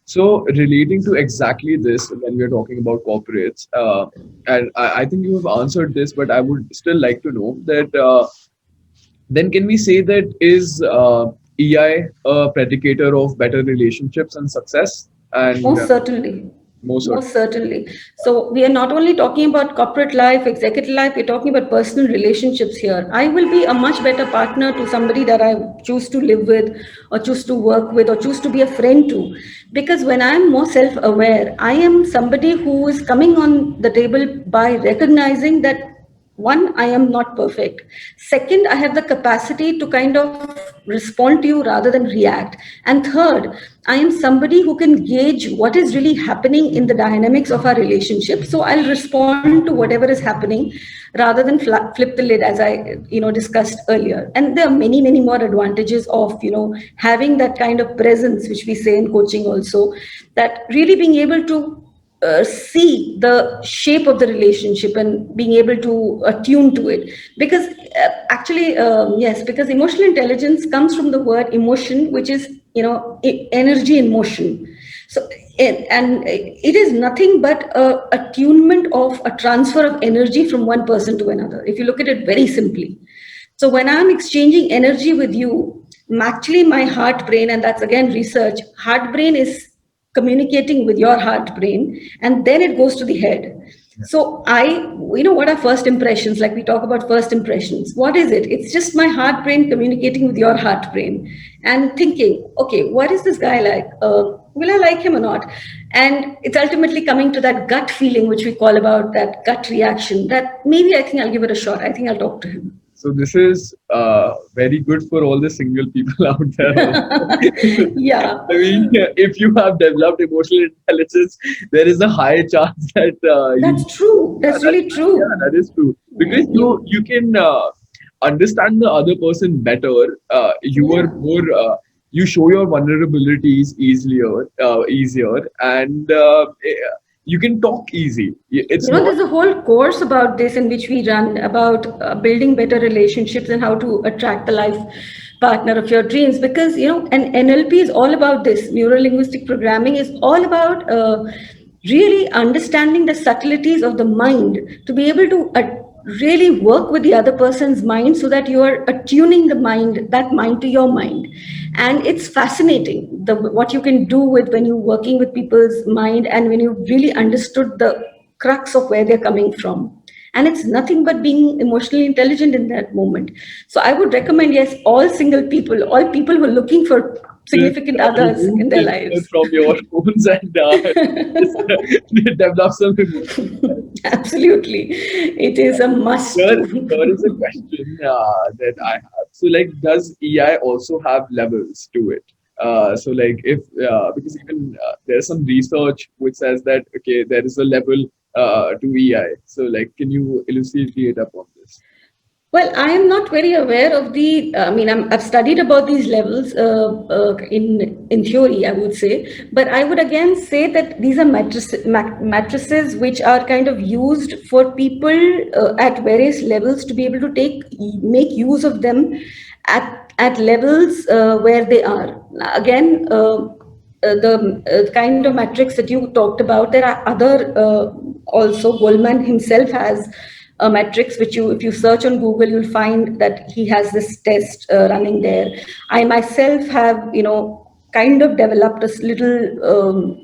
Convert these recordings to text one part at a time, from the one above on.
So relating to exactly this, when we're talking about corporates, and I think you have answered this, but I would still like to know that then can we say that is EI a predicator of better relationships and success? And Most certainly. most Most certainly. So we are not only talking about corporate life, executive life, we're talking about personal relationships here. I will be a much better partner to somebody that I choose to live with or choose to work with or choose to be a friend to. Because when I'm more self-aware, I am somebody who is coming on the table by recognizing that one, I am not perfect. Second, I have the capacity to kind of respond to you rather than react. And third, I am somebody who can gauge what is really happening in the dynamics of our relationship. So I'll respond to whatever is happening rather than flip the lid, as I discussed earlier. And there are many, many more advantages of having that kind of presence, which we say in coaching also, that really being able to see the shape of the relationship and being able to attune to it, because actually yes, because emotional intelligence comes from the word emotion, which is energy in motion. So and it is nothing but a attunement of a transfer of energy from one person to another, if you look at it very simply. So when I'm exchanging energy with you, actually my heart brain, and that's again research, heart brain is communicating with your heart brain, and then it goes to the head. So what are first impressions? Like we talk about first impressions. What is it? It's just my heart brain communicating with your heart brain and thinking, okay, what is this guy like? Will I like him or not? And it's ultimately coming to that gut feeling, which we call about that gut reaction, that maybe I think I'll give it a shot. I think I'll talk to him. so this is very good for all the single people out there also. Yeah, I mean, if you have developed emotional intelligence, there is a high chance that you, that's true. yeah, That's really yeah, true. that is true. Because you can understand the other person better. You are Yeah. more you show your vulnerabilities easier, and you can talk easy. It's not. There's a whole course about this in which we run about building better relationships and how to attract the life partner of your dreams. Because, and NLP is all about this. Neuro-linguistic programming is all about really understanding the subtleties of the mind to be able to really work with the other person's mind so that you are attuning that mind to your mind. And it's fascinating what you can do with when you're working with people's mind and when you really understood the crux of where they're coming from. And it's nothing but being emotionally intelligent in that moment. So I would recommend, yes, all single people, all people who are looking for Just significant others remove in their Tinder lives. from your phones and just develop some emotional intelligence. Absolutely. It is a must There is a to. question that I have. So, like, does EI also have levels to it? So, like, if because even there's some research which says that okay, there is a level to EI. So, like, can you elucidate upon this? Well, I am not very aware of the. I mean, I've studied about these levels in theory, I would say, but I would again say that these are matrices which are kind of used for people at various levels to be able to make use of them at levels where they are. Again, the kind of metrics that you talked about, there are other also. Goldman himself has metrics which if you search on Google, you'll find that he has this test running there. I myself have kind of developed a little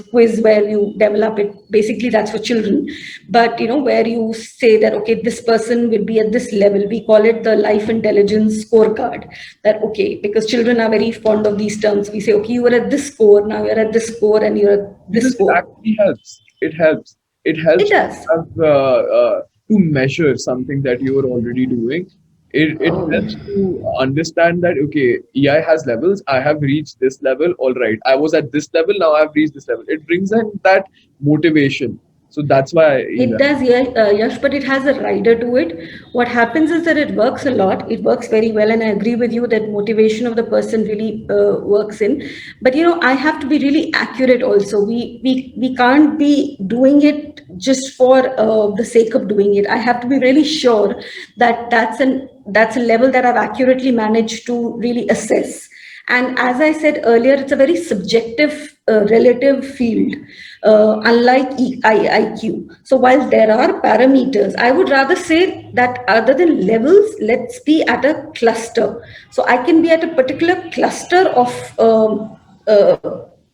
quiz where you develop it. Basically that's for children, but where you say that okay, this person will be at this level. We call it the life intelligence scorecard. That okay, because children are very fond of these terms, we say okay, you were at this score, now you're at this score, and you're at this Because it score. actually helps. It helps. It It helps to does. have to measure something that you are already doing. It helps to understand that okay, EI has levels. I have reached this level. All right, I was at this level. Now I've reached this level. It brings in that motivation. So that's why It EI. does, yeah, Yash, but it has a rider to it. What happens is that it works a lot. It works very well, and I agree with you that motivation of the person really works in. But I have to be really accurate. Also, we can't be doing it just for the sake of doing it. I have to be really sure that that's a level that I've accurately managed to really assess. And as I said earlier, it's a very subjective, relative field, unlike IQ. So while there are parameters, I would rather say that other than levels, let's be at a cluster. So I can be at a particular cluster of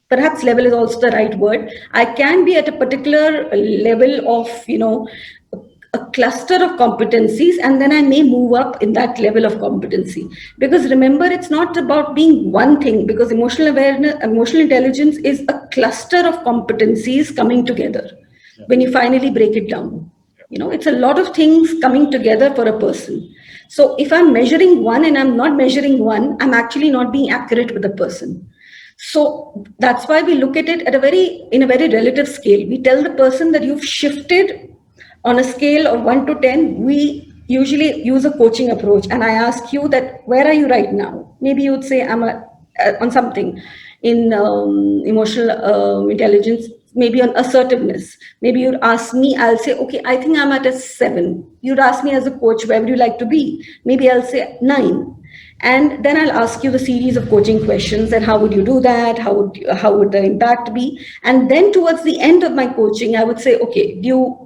perhaps level is also the right word. I can be at a particular level of, a cluster of competencies, and then I may move up in that level of competency. Because remember, it's not about being one thing, because emotional awareness, emotional intelligence is a cluster of competencies coming together when you finally break it down. It's a lot of things coming together for a person. So if I'm measuring one and I'm not measuring one, I'm actually not being accurate with the person. So that's why we look at it in a very relative scale. We tell the person that you've shifted on a scale of 1 to 10. We usually use a coaching approach, and I ask you that, where are you right now? Maybe you would say on something in emotional intelligence, maybe on assertiveness. Maybe you'd ask me, I'll say, okay, I think I'm at a 7. You'd ask me as a coach, where would you like to be? Maybe I'll say 9. And then I'll ask you the series of coaching questions, and how would you do that? How would the impact be? And then towards the end of my coaching, I would say, okay,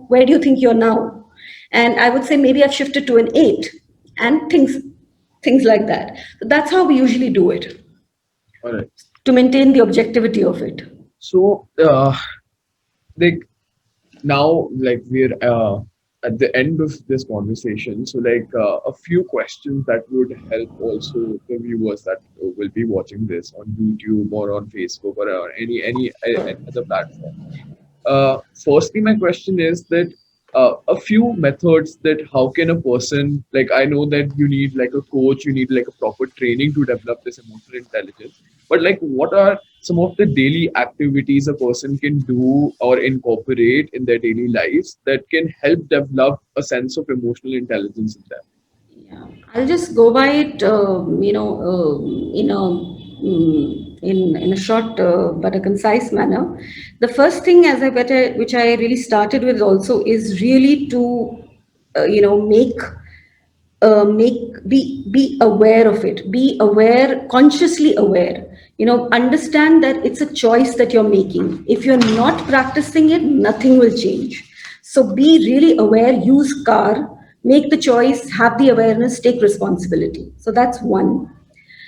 where do you think you're now? And I would say, maybe I've shifted to an 8, and things like that. So that's how we usually do it, All right. to maintain the objectivity of it. So, like now, like we're at the end of this conversation. So, like a few questions that would help also the viewers that will be watching this on YouTube or on Facebook or any other platform. Firstly, my question is that a few methods that how can a person, like I know that you need like a coach, you need like a proper training to develop this emotional intelligence, but like what are some of the daily activities a person can do or incorporate in their daily lives that can help develop a sense of emotional intelligence in them? Yeah, I'll just go by it, in a short but a concise manner. The first thing, which I really started with also, is really to, make be aware of it. Be aware, consciously aware. Understand that it's a choice that you're making. If you're not practicing it, nothing will change. So be really aware. Use car. Make the choice. Have the awareness. Take responsibility. So that's one.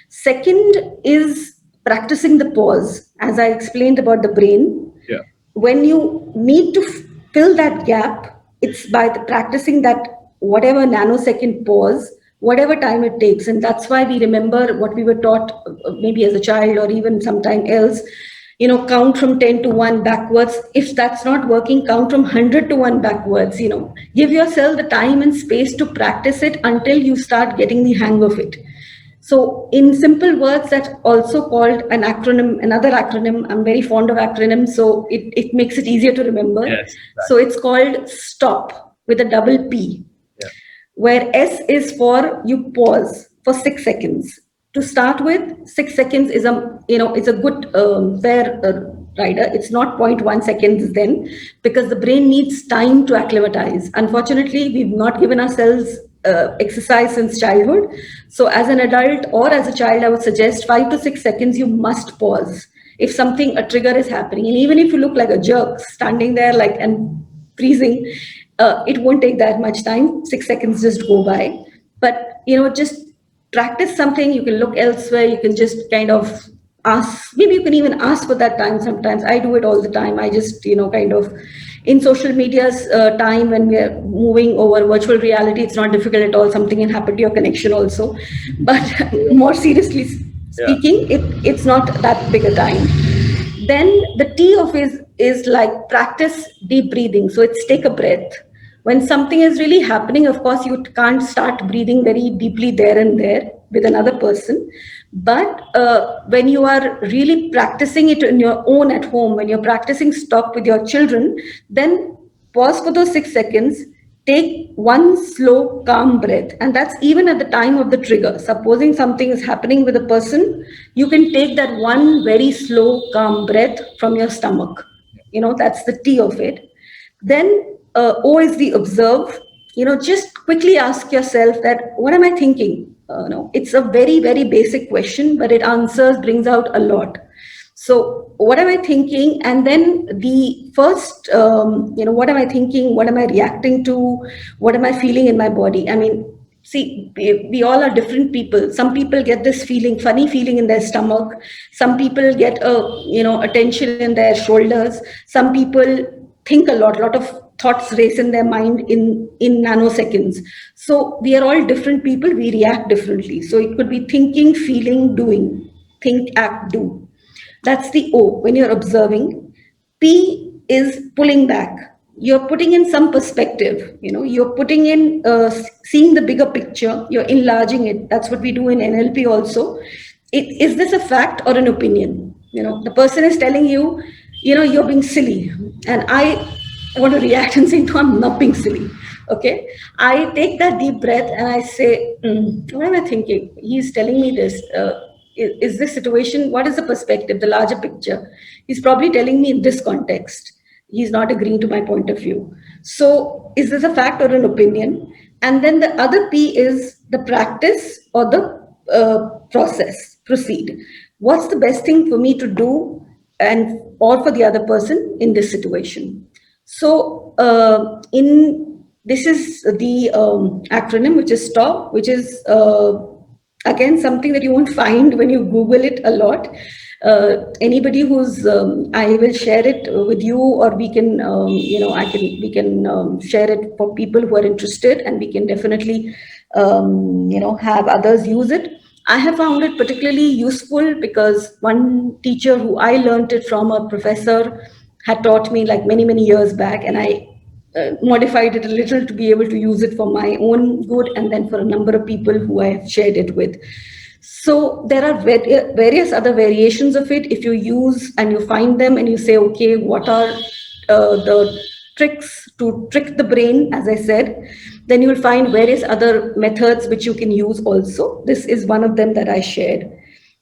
Second is practicing the pause, as I explained about the brain. Yeah. When you need to fill that gap, it's by practicing that whatever nanosecond pause, whatever time it takes. And that's why we remember what we were taught, maybe as a child or even sometime else. Count from 10 to 1 backwards. If that's not working, count from 100 to 1 backwards. Give yourself the time and space to practice it until you start getting the hang of it. So in simple words, that's also called an acronym, another acronym. I'm very fond of acronyms, so it makes it easier to remember. Yes. So it's called STOP with a double P, Yeah. where S is for you pause for 6 seconds. To start with, 6 seconds is a good fair rider. It's not zero point 0.1 seconds then, because the brain needs time to acclimatize. Unfortunately, we've not given ourselves exercise since childhood. So as an adult or as a child, I would suggest 5 to 6 seconds, you must pause. If a trigger is happening, and even if you look like a jerk standing there and freezing, it won't take that much time. 6 seconds just go by. But, just practice something. You can look elsewhere. You can just kind of ask. Maybe you can even ask for that time sometimes. I do it all the time. I just, kind of, in social media's time, when we are moving over virtual reality, it's not difficult at all. Something can happen to your connection also. But more seriously Yeah. speaking, it's not that big a time. Then the T of is like practice deep breathing. So it's take a breath. When something is really happening, of course, you can't start breathing very deeply there and there with another person. But when you are really practicing it on your own at home, when you're practicing stop with your children, then pause for those 6 seconds, take one slow, calm breath. And that's even at the time of the trigger. Supposing something is happening with a person, you can take that one very slow, calm breath from your stomach. That's the T of it. Then O is the observe. just quickly ask yourself that what am I thinking? No, it's a very, very basic question, but it answers, brings out a lot. So what am I thinking? And then the first, what am I thinking? What am I reacting to? What am I feeling in my body? I mean, see, we all are different people. Some people get this feeling, funny feeling in their stomach. Some people get a tension in their shoulders. Some people think a lot of thoughts race in their mind in nanoseconds. So we are all different people. We react differently. So it could be thinking, feeling, doing. Think, act, do. That's the O when you're observing. P is pulling back. You're putting in some perspective. You're putting in seeing the bigger picture. You're enlarging it. That's what we do in NLP also. Is this a fact or an opinion? The person is telling you, you're being silly, and I want to react and say, no, I'm not being silly. Okay. I take that deep breath and I say, what am I thinking? He's telling me this. Is this situation, what is the perspective, the larger picture? He's probably telling me in this context. He's not agreeing to my point of view. So, is this a fact or an opinion? And then the other P is the practice or the process, proceed. What's the best thing for me to do and or for the other person in this situation? So, in this is the acronym, which is STOP, which is again something that you won't find when you Google it a lot. Anybody who's, I will share it with you, or we can, we can share it for people who are interested, and we can definitely, have others use it. I have found it particularly useful because one teacher who I learned it from, a professor, had taught me like many, many years back, and I modified it a little to be able to use it for my own good and then for a number of people who I have shared it with. So there are various other variations of it. If you use and you find them and you say, okay, what are the tricks to trick the brain, as I said, then you will find various other methods which you can use also. This is one of them that I shared.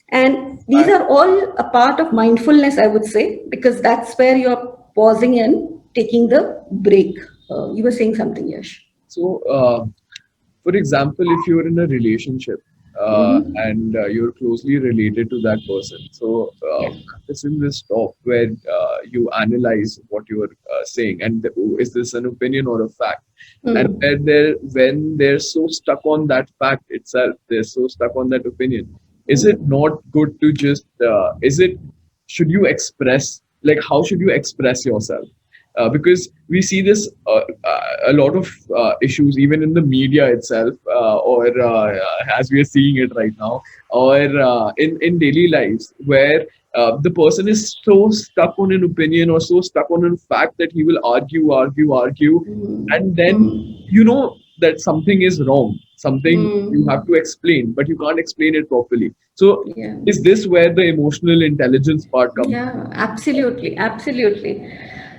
And these are all a part of mindfulness, I would say, because that's where you're pausing and taking the break. You were saying something, Yash. So, for example, if you're in a relationship Mm-hmm. and you're closely related to that person, so Yeah. practicing this talk where you analyze what you're saying, and is this an opinion or a fact? And Mm. when they're so stuck on that fact itself, they're so stuck on that opinion. Is it not good to just? Is it? Should you express, like, how should you express yourself? Because we see this a lot of issues even in the media itself, or as we are seeing it right now, or in daily lives, where the person is so stuck on an opinion or so stuck on a fact that he will argue, and then Mm. you know that something is wrong, something you have Mm. to explain, but you can't explain it properly. So, Yeah. is this where the emotional intelligence part comes? Yeah, absolutely, absolutely.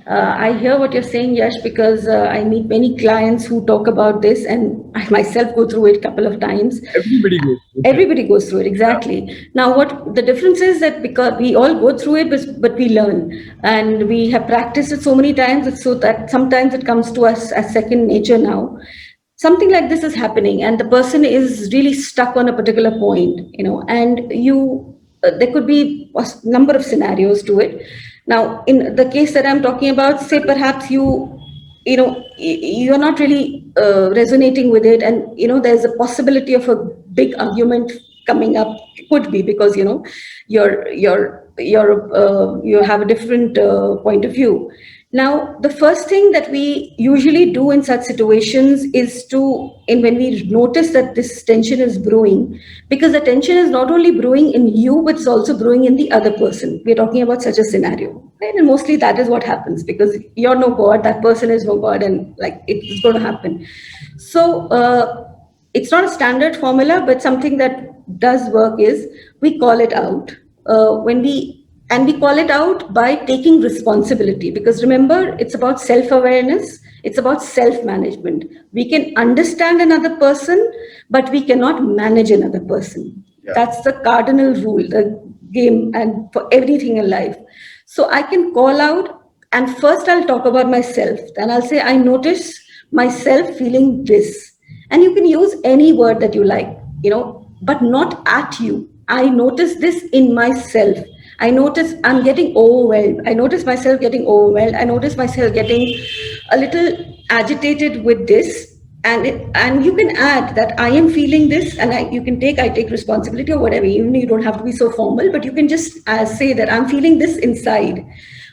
I hear what you're saying, Yash, because I meet many clients who talk about this, and I myself go through it a couple of times. Everybody goes through it. Everybody goes through it, exactly. Now, what the difference is that because we all go through it, but we learn, and we have practiced it so many times, so that sometimes it comes to us as second nature now. Something like this is happening, and the person is really stuck on a particular point, and there could be a number of scenarios to it. Now, in the case that I'm talking about, say perhaps you're not really resonating with it, and there's a possibility of a big argument coming up. It could be because you have a different point of view. Now, the first thing that we usually do in such situations is when we notice that this tension is brewing, because the tension is not only brewing in you, but it's also brewing in the other person. We're talking about such a scenario, right? And mostly that is what happens because you're no God, that person is no God, and like it's going to happen. So, it's not a standard formula, but something that does work is we call it out. When we and we call it out by taking responsibility, because remember, it's about self-awareness, it's about self-management. We can understand another person, but we cannot manage another person. Yeah. That's the cardinal rule, the game, and for everything in life. So I can call out, and first I'll talk about myself. Then I'll say, I notice myself feeling this. And you can use any word that you like, but not at you. I notice this in myself. I notice I'm getting overwhelmed. I notice myself getting overwhelmed. I notice myself getting a little agitated with this. And you can add that I am feeling this, and you can I take responsibility or whatever. Even you don't have to be so formal, but you can just say that I'm feeling this inside.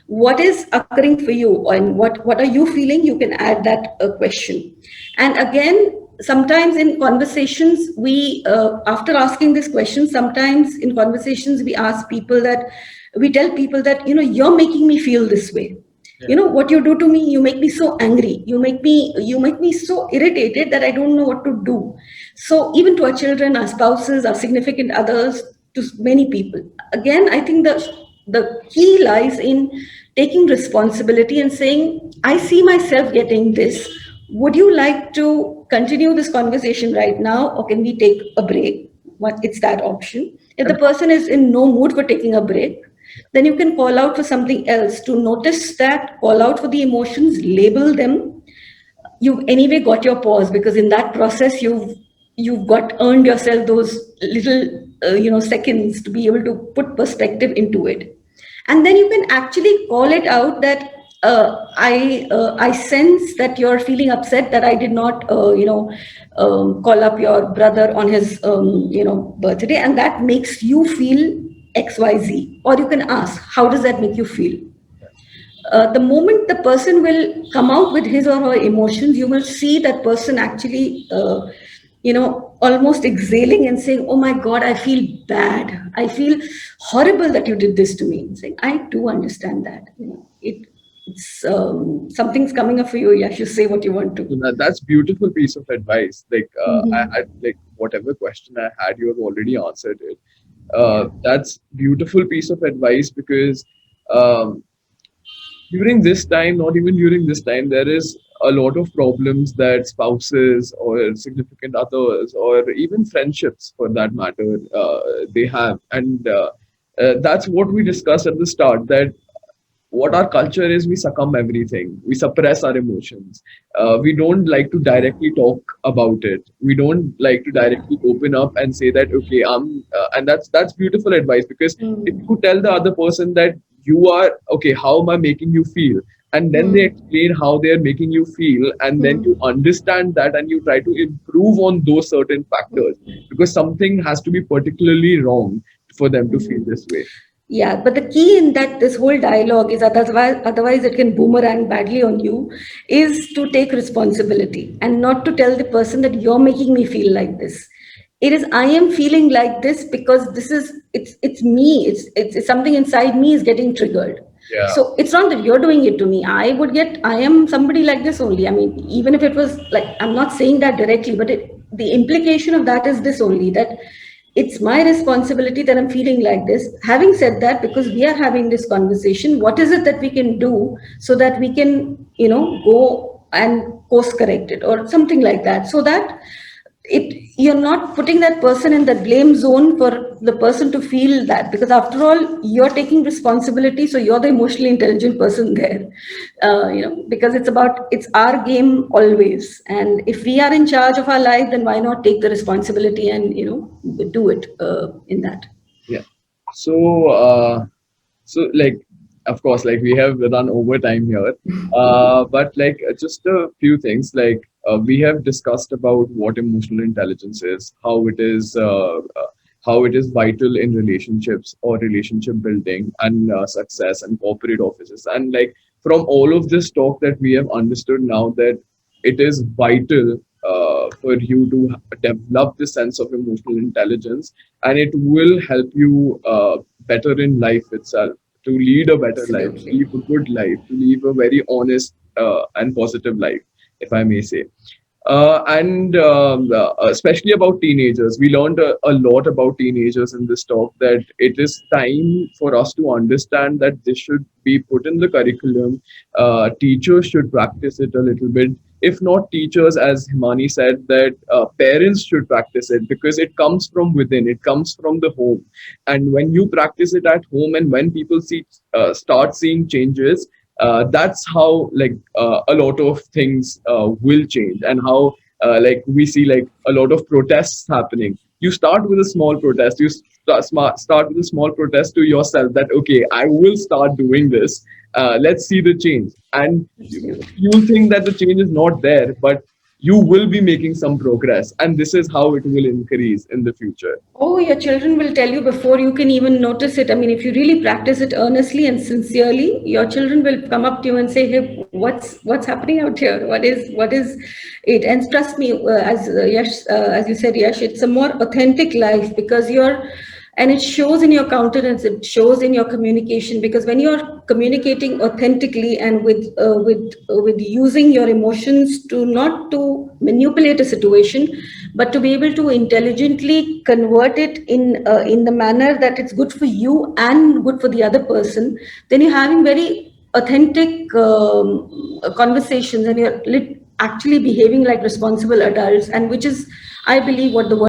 What is occurring for you, and what are you feeling? You can add that question. And again, sometimes in conversations, we after asking this question, sometimes in conversations we ask people that we tell people that you're making me feel this way. What you do to me, you make me so angry, you make me so irritated that I don't know what to do. So even to our children, our spouses, our significant others, to many people, again, I think the key lies in taking responsibility and saying, I see myself getting this. Would you like to continue this conversation right now, or can we take a break? It's that option. If the And person is in no mood for taking a break, then you can call out for something else. To notice that, call out for the emotions, label them. You've anyway got your pause, because in that process you've got earned yourself those little seconds to be able to put perspective into it. And then you can actually call it out that I sense that you're feeling upset that I did not call up your brother on his birthday, and that makes you feel XYZ. Or you can ask, how does that make you feel? The moment the person will come out with his or her emotions, you will see that person actually, almost exhaling and saying, "Oh my God, I feel bad. I feel horrible that you did this to me." And saying, "I do understand that. It's something's coming up for you. Yes, you say what you want to." that's beautiful piece of advice. Like Mhm. I like whatever question I had, you have already answered it. Yeah. That's beautiful piece of advice because um, during this time, not even during this time, there is a lot of problems that spouses or significant others or even friendships for that matter they have. And that's what we discussed at the start, that what our culture is, we succumb everything, we suppress our emotions, we don't like to directly talk about it, we don't like to directly open up and say that okay, and that's beautiful advice, because if Mm. you tell the other person that you are okay, how am I making you feel, and then they Mm. explain how they are making you feel, and then you Mm. understand that and you try to improve on those certain factors, because something has to be particularly wrong for them to feel Mm. this way. Yeah, but the key in that this whole dialogue is, otherwise it can boomerang badly on you, is to take responsibility and not to tell the person that you're making me feel like this. It is, I am feeling like this because it's me. It's something inside me is getting triggered. Yeah. So it's not that you're doing it to me. I am somebody like this only. I mean, even if it was like, I'm not saying that directly, but the implication of that is this only, that it's my responsibility that I'm feeling like this. Having said that, because we are having this conversation, what is it that we can do so that we can, go and course correct it or something like that, so that you're not putting that person in the blame zone for the person to feel that, because after all, you're taking responsibility, so you're the emotionally intelligent person there. Because it's our game always, and if we are in charge of our life, then why not take the responsibility and do it in that. Yeah. So, like, of course, like we have run over time here, but like just a few things. Like we have discussed about what emotional intelligence is, how it is vital in relationships or relationship building and success and corporate offices. And like from all of this talk that we have understood now that it is vital for you to develop this sense of emotional intelligence, and it will help you better in life itself, to lead a better life, to Absolutely. live a good life, to live a very honest and positive life, if I may say. And especially about teenagers, we learned a lot about teenagers in this talk, that it is time for us to understand that this should be put in the curriculum. Teachers should practice it a little bit. If not teachers, as Himani said, that parents should practice it, because it comes from within, it comes from the home. And when you practice it at home, and when people start seeing changes, That's how like a lot of things will change, and how like we see like a lot of protests happening. You start with a small protest. You start with a small protest to yourself that okay, I will start doing this. Let's see the change, and you'll think that the change is not there, but you will be making some progress, and this is how it will increase in the future. Oh, your children will tell you before you can even notice it. I mean, if you really practice it earnestly and sincerely, your children will come up to you and say, "Hey, what's happening out here? What is it?" And trust me, as you said, Yash, it's a more authentic life because and it shows in your countenance, it shows in your communication, because when you're communicating authentically and with using your emotions to not to manipulate a situation, but to be able to intelligently convert it in the manner that it's good for you and good for the other person, then you're having very authentic conversations, and you're actually behaving like responsible adults, and which is, I believe, what the world